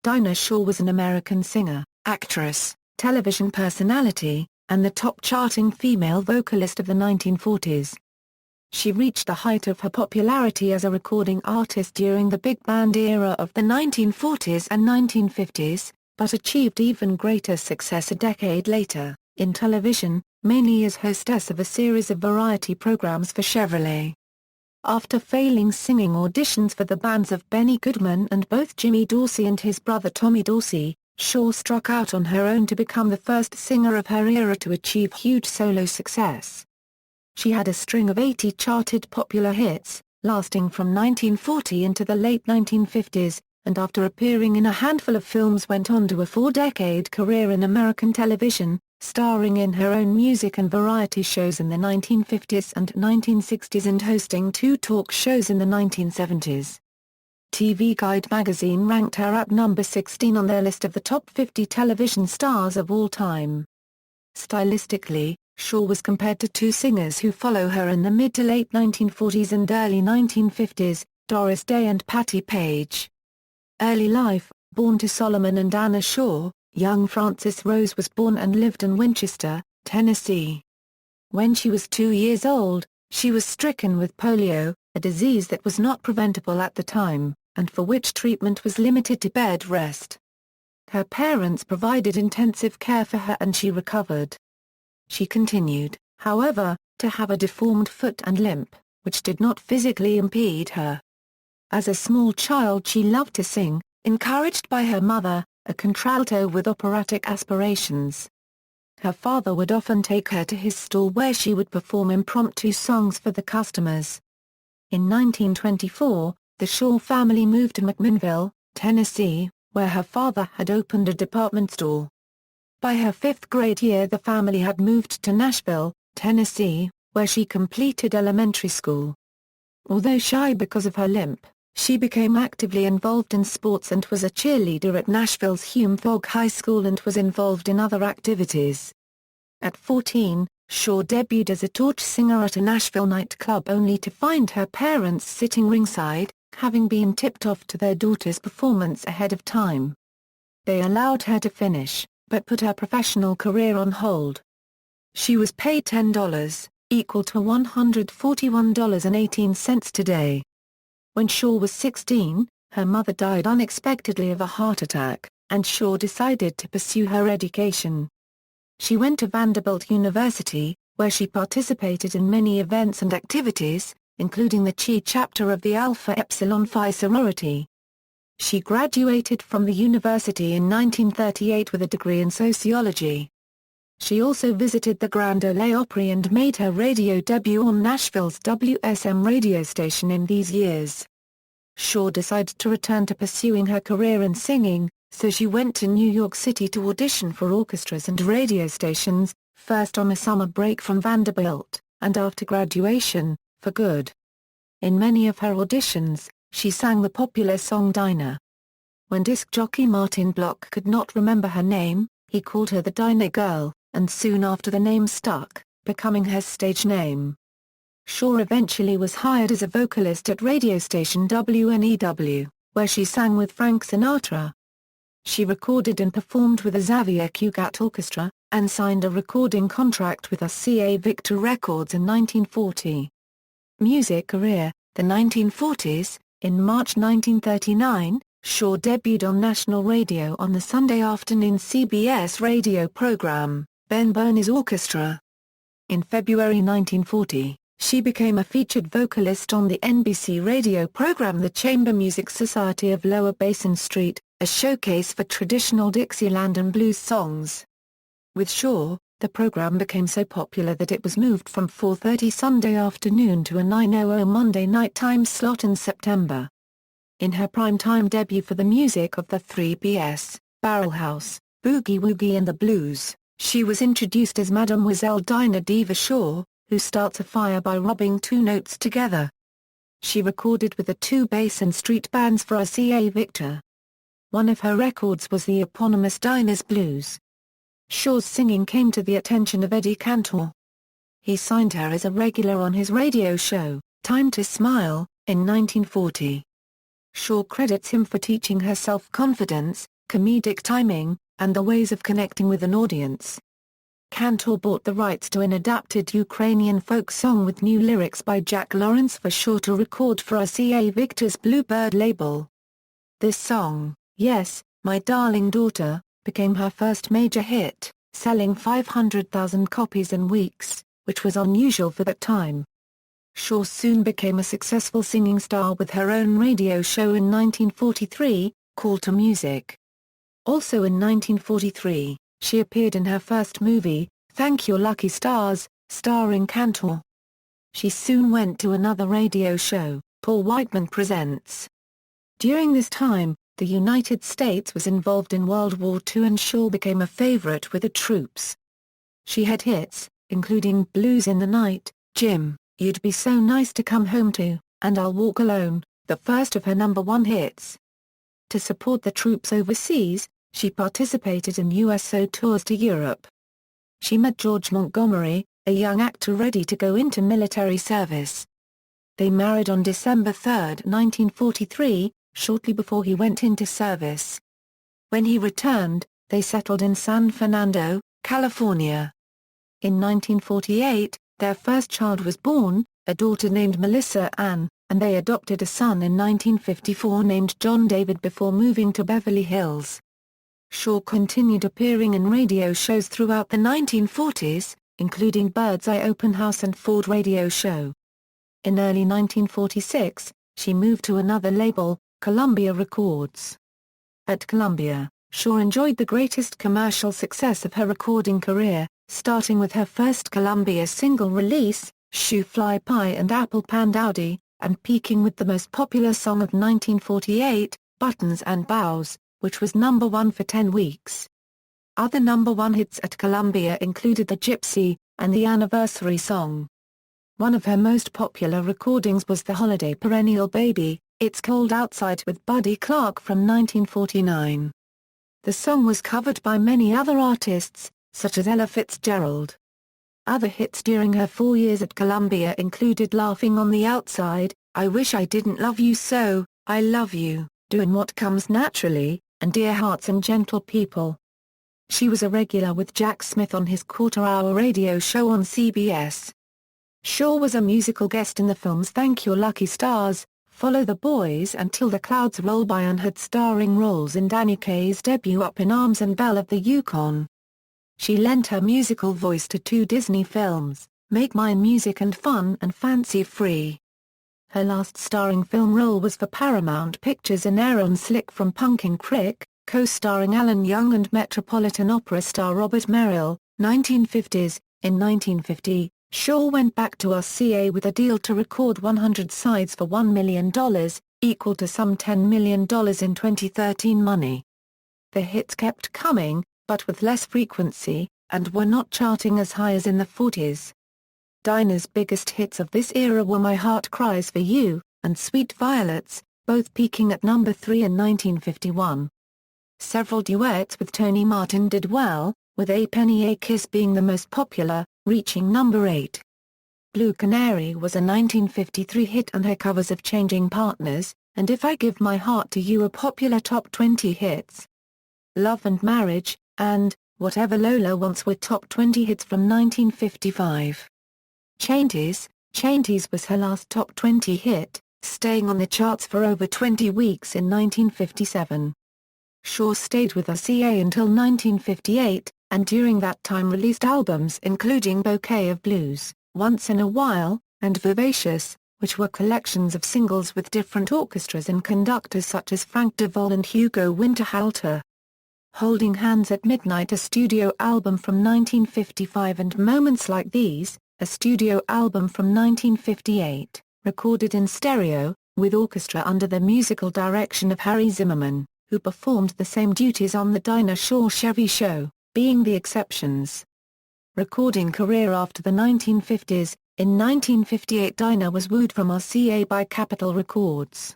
Dinah Shore was an American singer, actress, television personality, and the top-charting female vocalist of the 1940s. She reached the height of her popularity as a recording artist during the big band era of the 1940s and 1950s, but achieved even greater success a decade later, in television, mainly as hostess of a series of variety programs for Chevrolet. After failing singing auditions for the bands of Benny Goodman and both Jimmy Dorsey and his brother Tommy Dorsey, Shore struck out on her own to become the first singer of her era to achieve huge solo success. She had a string of 80 charted popular hits, lasting from 1940 into the late 1950s, and after appearing in a handful of films went on to a 4-decade career in American television, starring in her own music and variety shows in the 1950s and 1960s and hosting 2 talk shows in the 1970s. TV Guide magazine ranked her at number 16 on their list of the top 50 television stars of all time. Stylistically, Shore was compared to 2 singers who follow her in the mid to late 1940s and early 1950s, Doris Day and Patti Page. Early life: born to Solomon and Dinah Shore, young Frances Rose was born and lived in Winchester, Tennessee. When she was 2 years old, she was stricken with polio, a disease that was not preventable at the time, and for which treatment was limited to bed rest. Her parents provided intensive care for her and she recovered. She continued, however, to have a deformed foot and limp, which did not physically impede her. As a small child she loved to sing, encouraged by her mother, a contralto with operatic aspirations. Her father would often take her to his stall where she would perform impromptu songs for the customers. In 1924, the Shore family moved to McMinnville, Tennessee, where her father had opened a department store. By her 5th grade year the family had moved to Nashville, Tennessee, where she completed elementary school. Although shy because of her limp, she became actively involved in sports and was a cheerleader at Nashville's Hume Fogg High School and was involved in other activities. At 14, Shore debuted as a torch singer at a Nashville nightclub only to find her parents sitting ringside, having been tipped off to their daughter's performance ahead of time. They allowed her to finish, but put her professional career on hold. She was paid $10, equal to $141.18 today. When Shore was 16, her mother died unexpectedly of a heart attack, and Shore decided to pursue her education. She went to Vanderbilt University, where she participated in many events and activities, including the Chi chapter of the Alpha Epsilon Phi sorority. She graduated from the university in 1938 with a degree in sociology. She also visited the Grand Ole Opry and made her radio debut on Nashville's WSM radio station in these years. Shore decided to return to pursuing her career in singing, so she went to New York City to audition for orchestras and radio stations, first on a summer break from Vanderbilt, and after graduation, for good. In many of her auditions, she sang the popular song Dinah. When disc jockey Martin Block could not remember her name, he called her the Dinah Girl, and soon after the name stuck, becoming her stage name. Shore eventually was hired as a vocalist at radio station WNEW, where she sang with Frank Sinatra. She recorded and performed with the Xavier Cugat Orchestra, and signed a recording contract with RCA Victor Records in 1940. Music career: the 1940s. In March 1939, Shore debuted on national radio on the Sunday afternoon CBS radio program, Ben Burney's Orchestra. In February 1940, she became a featured vocalist on the NBC radio program The Chamber Music Society of Lower Basin Street, a showcase for traditional Dixieland and blues songs. With Shore, the program became so popular that it was moved from 4:30 Sunday afternoon to a 9:00 Monday night time slot in September. In her prime-time debut for the music of the 3BS, Barrel House, Boogie Woogie and the Blues, she was introduced as Mademoiselle Dinah Diva Shore, who starts a fire by rubbing 2 notes together. She recorded with the 2 bass and street bands for RCA Victor. One of her records was the eponymous Dinah's Blues. Shore's singing came to the attention of Eddie Cantor. He signed her as a regular on his radio show, Time to Smile, in 1940. Shore credits him for teaching her self-confidence, comedic timing, and the ways of connecting with an audience. Cantor bought the rights to an adapted Ukrainian folk song with new lyrics by Jack Lawrence for Shore to record for RCA Victor's Bluebird label. This song, Yes, My Darling Daughter, became her first major hit, selling 500,000 copies in weeks, which was unusual for that time. Shore soon became a successful singing star with her own radio show in 1943, Call to Music. Also in 1943, she appeared in her first movie, Thank Your Lucky Stars, starring Cantor. She soon went to another radio show, Paul Whiteman Presents. During this time, the United States was involved in World War II and Shore became a favorite with the troops. She had hits, including Blues in the Night, Jim, You'd Be So Nice to Come Home To, and I'll Walk Alone, the first of her #1 hits. To support the troops overseas, she participated in USO tours to Europe. She met George Montgomery, a young actor ready to go into military service. They married on December 3, 1943, shortly before he went into service. When he returned, they settled in San Fernando, California. In 1948, their first child was born, a daughter named Melissa Ann, and they adopted a son in 1954 named John David before moving to Beverly Hills. Shore continued appearing in radio shows throughout the 1940s, including Bird's Eye Open House and Ford Radio Show. In early 1946, she moved to another label, Columbia Records. At Columbia, Shore enjoyed the greatest commercial success of her recording career, starting with her first Columbia single release, Shoe Fly Pie and Apple Pan Dowdy, and peaking with the most popular song of 1948, Buttons and Bows, which was #1 for 10 weeks. Other #1 hits at Columbia included The Gypsy, and the Anniversary Song. One of her most popular recordings was the holiday perennial Baby, It's Cold Outside with Buddy Clark from 1949. The song was covered by many other artists, such as Ella Fitzgerald. Other hits during her 4 years at Columbia included Laughing on the Outside, I Wish I Didn't Love You So, I Love You, Doing What Comes Naturally, and Dear Hearts and Gentle People. She was a regular with Jack Smith on his quarter-hour radio show on CBS. Shore was a musical guest in the films Thank Your Lucky Stars, Follow the Boys and Till the Clouds Roll By and had starring roles in Danny Kaye's debut Up in Arms and Belle of the Yukon. She lent her musical voice to 2 Disney films, Make Mine Music and Fun and Fancy Free. Her last starring film role was for Paramount Pictures in Aaron Slick from Pumpkin Creek, co-starring Alan Young and Metropolitan Opera star Robert Merrill, 1950s. In 1950, Shore went back to RCA with a deal to record 100 sides for $1 million, equal to some $10 million in 2013 money. The hits kept coming, but with less frequency, and were not charting as high as in the 40s. Dinah's biggest hits of this era were My Heart Cries For You, and Sweet Violets, both peaking at #3 in 1951. Several duets with Tony Martin did well, with A Penny A Kiss being the most popular, reaching #8. Blue Canary was a 1953 hit and her covers of Changing Partners, and If I Give My Heart to You are popular top 20 hits. Love and Marriage, and Whatever Lola Wants were top 20 hits from 1955. Chanties was her last top 20 hit, staying on the charts for over 20 weeks in 1957. Shore stayed with RCA until 1958, and during that time released albums including Bouquet of Blues, Once in a While, and Vivacious, which were collections of singles with different orchestras and conductors such as Frank DeVol and Hugo Winterhalter. Holding Hands at Midnight, a studio album from 1955, and Moments Like These, a studio album from 1958, recorded in stereo, with orchestra under the musical direction of Harry Zimmerman, who performed the same duties on the Dinah Shore Chevy Show, being the exceptions. Recording career after the 1950s, in 1958 Dinah was wooed from RCA by Capitol Records.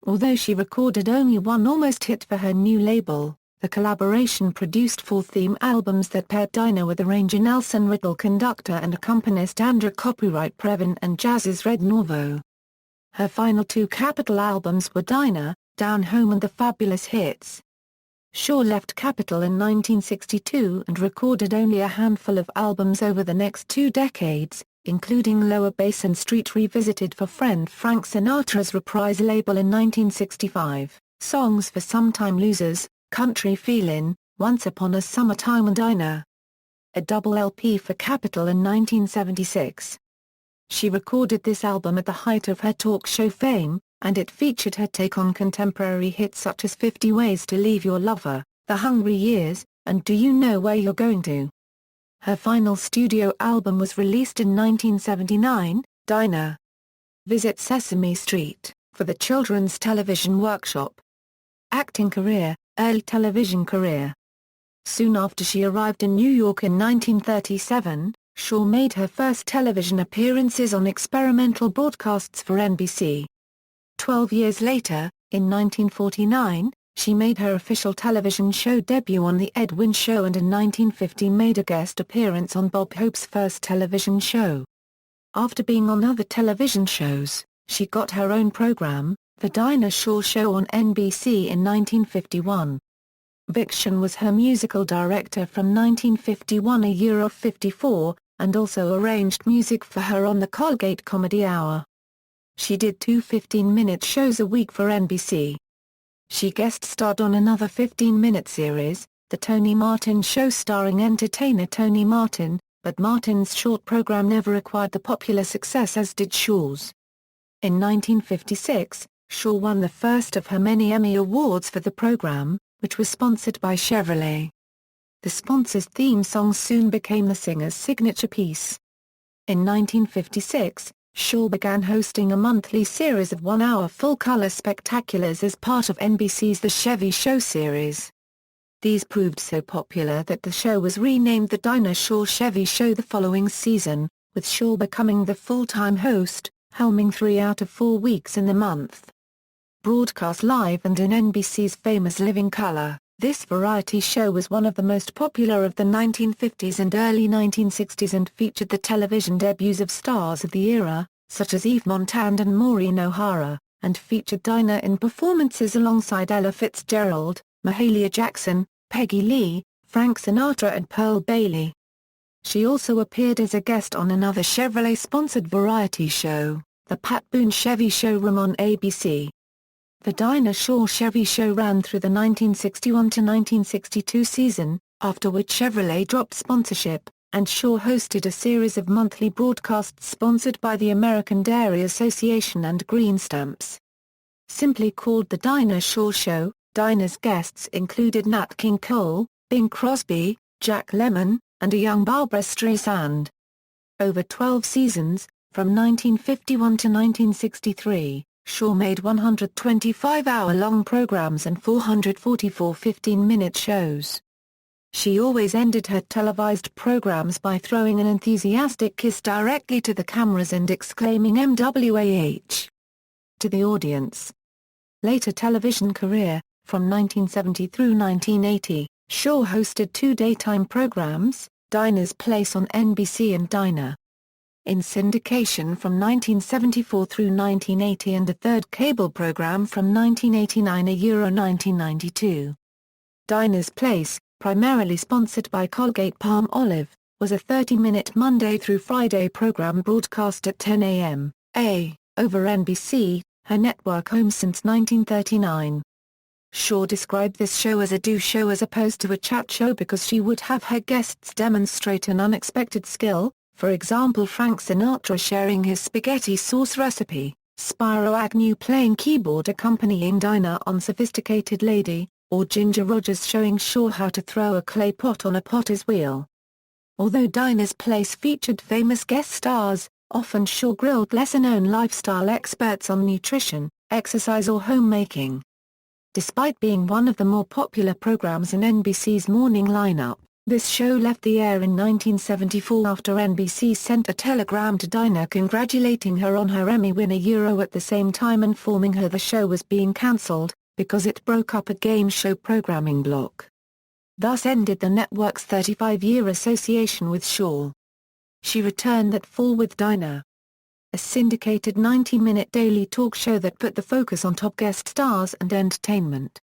Although she recorded only one almost hit for her new label, the collaboration produced 4 theme albums that paired Dinah with arranger Nelson Riddle, conductor and accompanist Andrew Copyright Previn and jazz's Red Norvo. Her final two Capitol albums were Dinah, Down Home and The Fabulous Hits. Shore left Capitol in 1962 and recorded only a handful of albums over the next 2 decades, including Lower Bass and Street Revisited for friend Frank Sinatra's Reprise label in 1965, songs for Sometime Losers, Country Feelin', Once Upon a Summertime and Dinah. A double LP for Capitol in 1976. She recorded this album at the height of her talk show fame, and it featured her take on contemporary hits such as 50 Ways to Leave Your Lover, The Hungry Years, and Do You Know Where You're Going To? Her final studio album was released in 1979, Dinah. Visit Sesame Street, for the Children's Television Workshop. Acting career, early television career. Soon after she arrived in New York in 1937, Shore made her first television appearances on experimental broadcasts for NBC. 12 years later, in 1949, she made her official television show debut on The Ed Wynn Show and in 1950 made a guest appearance on Bob Hope's first television show. After being on other television shows, she got her own program, The Dinah Shore Show on NBC in 1951. Viction was her musical director from 1951 a year of 54, and also arranged music for her on the Colgate Comedy Hour. She did 2 15-minute shows a week for NBC. She guest-starred on another 15-minute series, The Tony Martin Show starring entertainer Tony Martin, but Martin's short program never acquired the popular success as did Shore's. In 1956, Shore won the first of her many Emmy Awards for the program, which was sponsored by Chevrolet. The sponsor's theme song soon became the singer's signature piece. In 1956, Shore began hosting a monthly series of 1-hour full-color spectaculars as part of NBC's The Chevy Show series. These proved so popular that the show was renamed The Dinah Shore Chevy Show the following season, with Shore becoming the full-time host, helming 3 out of 4 weeks in the month. Broadcast live and in NBC's famous Living Color, this variety show was one of the most popular of the 1950s and early 1960s and featured the television debuts of stars of the era, such as Eve Montand and Maureen O'Hara, and featured Dinah in performances alongside Ella Fitzgerald, Mahalia Jackson, Peggy Lee, Frank Sinatra and Pearl Bailey. She also appeared as a guest on another Chevrolet-sponsored variety show, The Pat Boone Chevy Showroom on ABC. The Dinah Shore Chevy Show ran through the 1961-1962 season, after which Chevrolet dropped sponsorship, and Shore hosted a series of monthly broadcasts sponsored by the American Dairy Association and Green Stamps. Simply called The Dinah Shore Show, Dinah's guests included Nat King Cole, Bing Crosby, Jack Lemmon, and a young Barbra Streisand. Over 12 seasons, from 1951 to 1963, Shore made 125-hour-long programs and 444 15-minute shows. She always ended her televised programs by throwing an enthusiastic kiss directly to the cameras and exclaiming MWAH to the audience. Later television career, from 1970 through 1980, Shore hosted 2 daytime programs, Dinah's Place on NBC and Dinah in syndication from 1974 through 1980 and a third cable program from 1989 to 1992. Dinah's Place, primarily sponsored by Colgate-Palmolive, was a 30-minute Monday through Friday program broadcast at 10 a.m. over NBC, her network home since 1939. Shore described this show as a do show as opposed to a chat show because she would have her guests demonstrate an unexpected skill, for example Frank Sinatra sharing his spaghetti sauce recipe, Spyro Agnew playing keyboard accompanying Dinah on Sophisticated Lady, or Ginger Rogers showing Shore how to throw a clay pot on a potter's wheel. Although Dinah's Place featured famous guest stars, often Shore grilled lesser-known lifestyle experts on nutrition, exercise or homemaking. Despite being one of the more popular programs in NBC's morning lineup, this show left the air in 1974 after NBC sent a telegram to Dinah congratulating her on her Emmy win at the same time informing her the show was being cancelled, because it broke up a game show programming block. Thus ended the network's 35-year association with Shore. She returned that fall with Dinah. a syndicated 90-minute daily talk show that put the focus on top guest stars and entertainment.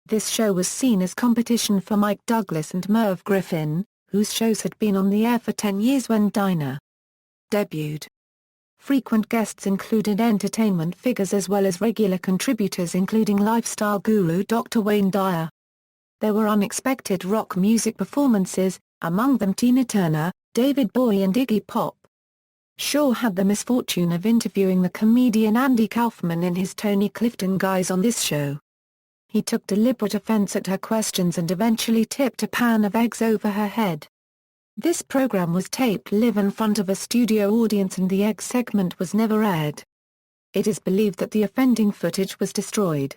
This show was seen as competition for Mike Douglas and Merv Griffin, whose shows had been on the air for 10 years when Dinah debuted. Frequent guests included entertainment figures as well as regular contributors including lifestyle guru Dr. Wayne Dyer. There were unexpected rock music performances, among them Tina Turner, David Bowie and Iggy Pop. Shore had the misfortune of interviewing the comedian Andy Kaufman in his Tony Clifton Guys on this show. He took deliberate offense at her questions and eventually tipped a pan of eggs over her head. This program was taped live in front of a studio audience and the egg segment was never aired. It is believed that the offending footage was destroyed.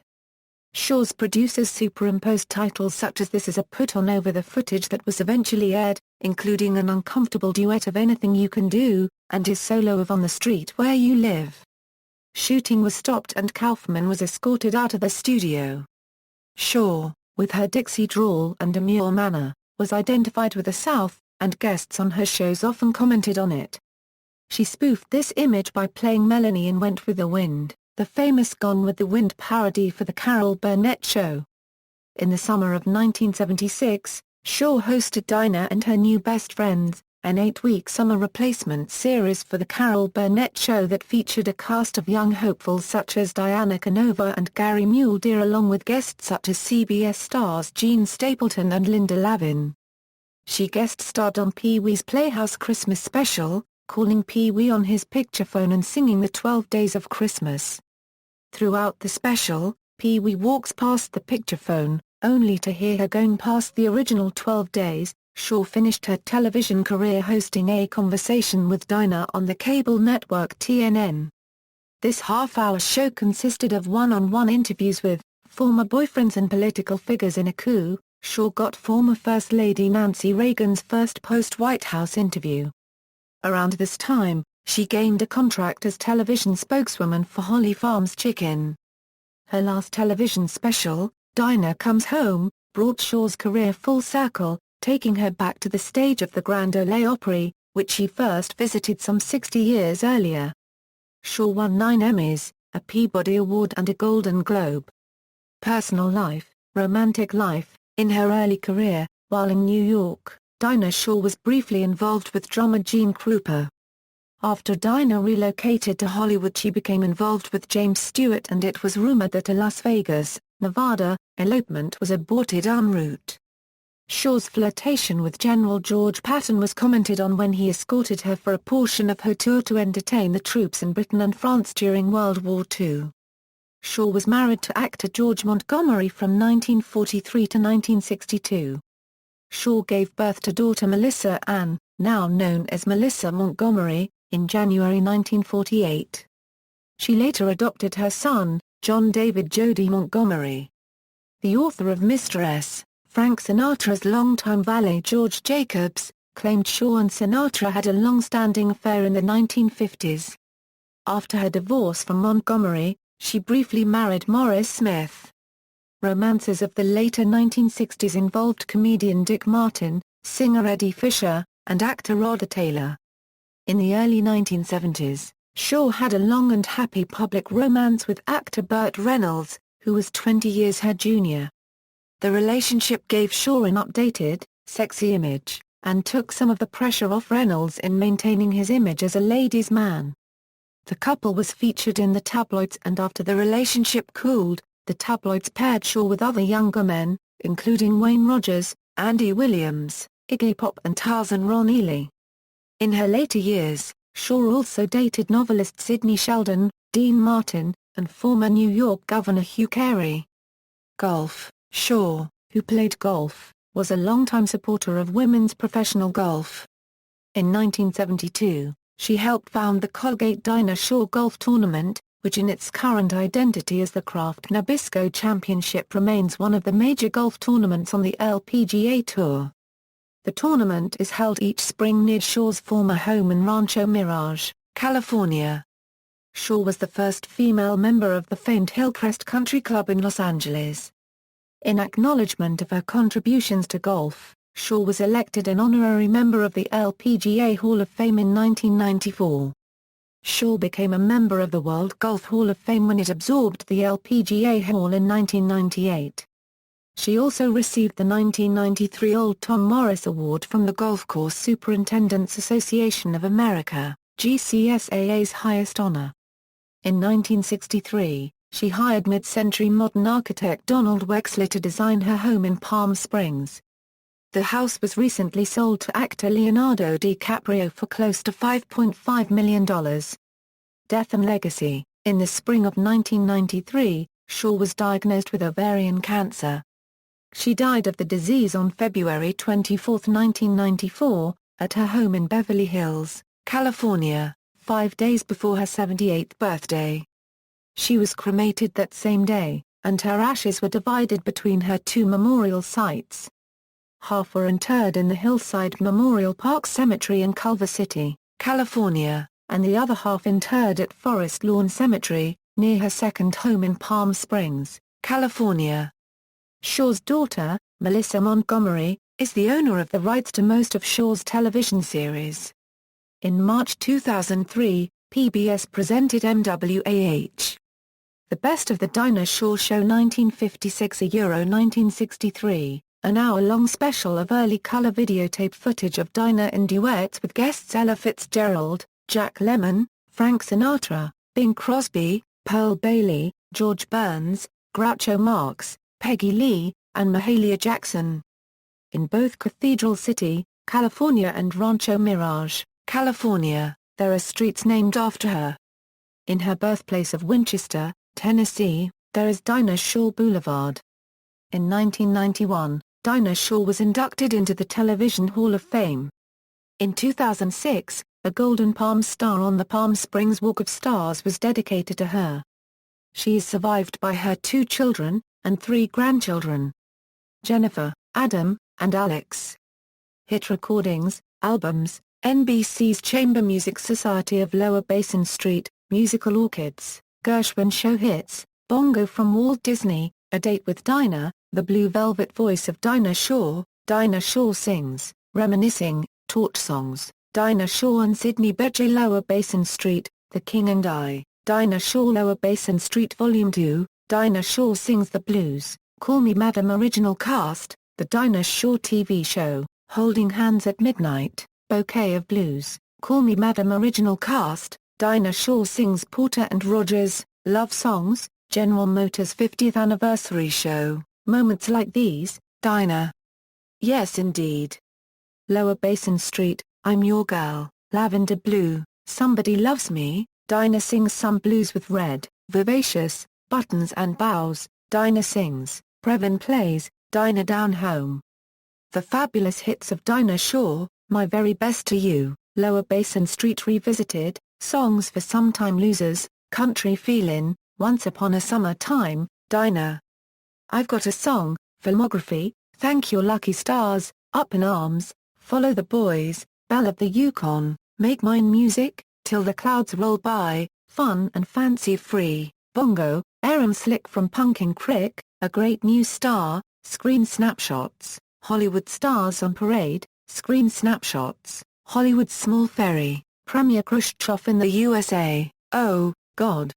Shore's producers superimposed titles such as "This Is a Put-On" over the footage that was eventually aired, including an uncomfortable duet of "Anything You Can Do," and his solo of "On the Street Where You Live." Shooting was stopped and Kaufman was escorted out of the studio. Shore, with her Dixie drawl and demure manner, was identified with the South, and guests on her shows often commented on it. She spoofed this image by playing Melanie in "Went with the Wind," the famous Gone with the Wind parody for the Carol Burnett Show. In the summer of 1976, Shore hosted Dinah and Her New Best Friends, an 8-week summer replacement series for the Carol Burnett Show that featured a cast of young hopefuls such as Diana Canova and Gary Mulder along with guests such as CBS stars Gene Stapleton and Linda Lavin. She guest-starred on Pee-wee's Playhouse Christmas Special, calling Pee-wee on his picture phone and singing the 12 Days of Christmas. Throughout the special, Pee-wee walks past the picture phone, only to hear her going past the original 12 days. Shore finished her television career hosting A Conversation with Dinah on the cable network TNN. This half-hour show consisted of one-on-one interviews with former boyfriends and political figures in a coup. Shore got former First Lady Nancy Reagan's first post-White House interview. Around this time, she gained a contract as television spokeswoman for Holly Farms Chicken. Her last television special, Dinah Comes Home, brought Shore's career full circle, taking her back to the stage of the Grand Ole Opry, which she first visited some 60 years earlier. Shore won 9 Emmys, a Peabody Award and a Golden Globe. Personal life, romantic life. In her early career, while in New York, Dinah Shore was briefly involved with drummer Gene Krupa. After Dinah relocated to Hollywood, she became involved with James Stewart, and it was rumored that a Las Vegas, Nevada, elopement was aborted en route. Shore's flirtation with General George Patton was commented on when he escorted her for a portion of her tour to entertain the troops in Britain and France during World War II. Shore was married to actor George Montgomery from 1943 to 1962. Shore gave birth to daughter Melissa Ann, now known as Melissa Montgomery, in January 1948. She later adopted her son, John David Jody Montgomery. The author of Mr. S., Frank Sinatra's longtime valet George Jacobs, claimed Shore and Sinatra had a long-standing affair in the 1950s. After her divorce from Montgomery, she briefly married Morris Smith. Romances of the later 1960s involved comedian Dick Martin, singer Eddie Fisher, and actor Rhoda Taylor. In the early 1970s, Shore had a long and happy public romance with actor Burt Reynolds, who was 20 years her junior. The relationship gave Shore an updated, sexy image, and took some of the pressure off Reynolds in maintaining his image as a ladies' man. The couple was featured in the tabloids, and after the relationship cooled, the tabloids paired Shore with other younger men, including Wayne Rogers, Andy Williams, Iggy Pop and Tarzan Ron Ely. In her later years, Shore also dated novelist Sidney Sheldon, Dean Martin, and former New York Governor Hugh Carey. Golf. Shore, who played golf, was a longtime supporter of women's professional golf. In 1972, she helped found the Colgate Dinah Shore Golf Tournament, which in its current identity as the Kraft Nabisco Championship remains one of the major golf tournaments on the LPGA Tour. The tournament is held each spring near Shore's former home in Rancho Mirage, California. Shore was the first female member of the famed Hillcrest Country Club in Los Angeles. In acknowledgement of her contributions to golf, Shore was elected an honorary member of the LPGA Hall of Fame in 1994. Shore became a member of the World Golf Hall of Fame when it absorbed the LPGA Hall in 1998. She also received the 1993 Old Tom Morris Award from the Golf Course Superintendents Association of America, GCSAA's highest honor. In 1963, she hired mid-century modern architect Donald Wexler to design her home in Palm Springs. The house was recently sold to actor Leonardo DiCaprio for close to $5.5 million. Death and legacy. In the spring of 1993, Shore was diagnosed with ovarian cancer. She died of the disease on February 24, 1994, at her home in Beverly Hills, California, 5 days before her 78th birthday. She was cremated that same day, and her ashes were divided between her two memorial sites. Half were interred in the Hillside Memorial Park Cemetery in Culver City, California, and the other half interred at Forest Lawn Cemetery, near her second home in Palm Springs, California. Shore's daughter, Melissa Montgomery, is the owner of the rights to most of Shore's television series. In March 2003, PBS presented MWAH. The Best of the Dinah Shore Show 1956–1963, an hour-long special of early color videotape footage of Dinah in duets with guests Ella Fitzgerald, Jack Lemmon, Frank Sinatra, Bing Crosby, Pearl Bailey, George Burns, Groucho Marx, Peggy Lee, and Mahalia Jackson. In both Cathedral City, California and Rancho Mirage, California, there are streets named after her. In her birthplace of Winchester, Tennessee, there is Dinah Shore Boulevard. In 1991, Dinah Shore was inducted into the Television Hall of Fame. In 2006, a Golden Palm star on the Palm Springs Walk of Stars was dedicated to her. She is survived by her 2 children, and 3 grandchildren. Jennifer, Adam, and Alex. Hit recordings, albums, NBC's Chamber Music Society of Lower Basin Street, Musical Orchids, Gershwin Show Hits, Bongo from Walt Disney, A Date with Dinah, The Blue Velvet Voice of Dinah Shore Sings, Reminiscing, Torch Songs, Dinah Shore and Sidney Bechet Lower Basin Street, The King and I, Dinah Shore Lower Basin Street Volume 2, Dinah Shore Sings the Blues, Call Me Madam Original Cast, The Dinah Shore TV Show, Holding Hands at Midnight, Bouquet of Blues, Call Me Madam Original Cast, Dinah Shore Sings Porter and Rogers, Love Songs, General Motors 50th Anniversary Show, Moments Like These, Dinah. Yes Indeed. Lower Basin Street, I'm Your Girl, Lavender Blue, Somebody Loves Me, Dinah Sings Some Blues with Red, Vivacious, Buttons and Bows, Dinah Sings, Previn Plays, Dinah Down Home. The Fabulous Hits of Dinah Shore, My Very Best to You, Lower Basin Street Revisited, Songs for Sometime Losers, Country Feelin', Once Upon a Summer Time, Dinah. I've Got a Song, Filmography, Thank Your Lucky Stars, Up in Arms, Follow the Boys, Belle of the Yukon, Make Mine Music, Till the Clouds Roll By, Fun and Fancy Free, Bongo, Aram Slick from Pumpkin Creek, A Great New Star, Screen Snapshots, Hollywood Stars on Parade, Screen Snapshots, Hollywood's Small Ferry, Premier Khrushchev in the USA, Oh, God.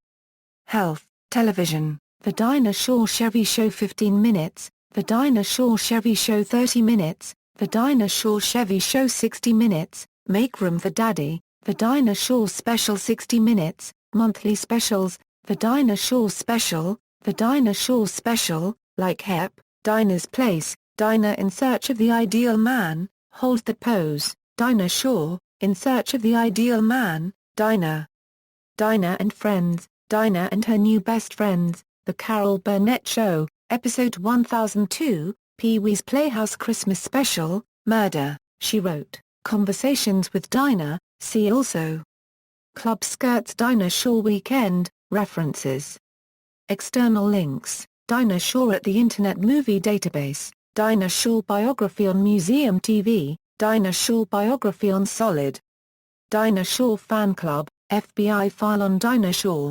Health, Television, The Dinah Shore Chevy Show 15 minutes, The Dinah Shore Chevy Show 30 minutes, The Dinah Shore Chevy Show 60 minutes, Make Room for Daddy, The Dinah Shore Special 60 minutes, Monthly Specials, The Dinah Shore Special, The Dinah Shore Special, Like Hep, Dinah's Place, Dinah in Search of the Ideal Man, Hold That Pose, Dinah Shore, In Search of the Ideal Man, Dinah. Dinah and Friends, Dinah and Her New Best Friends, The Carol Burnett Show, Episode 1002, Pee-wee's Playhouse Christmas Special, Murder, She Wrote, Conversations with Dinah, see also. Club Skirts Dinah Shore Weekend, References. External links, Dinah Shore at the Internet Movie Database, Dinah Shore Biography on Museum TV, Dinah Shore Biography on Solid. Dinah Shore Fan Club, FBI file on Dinah Shore.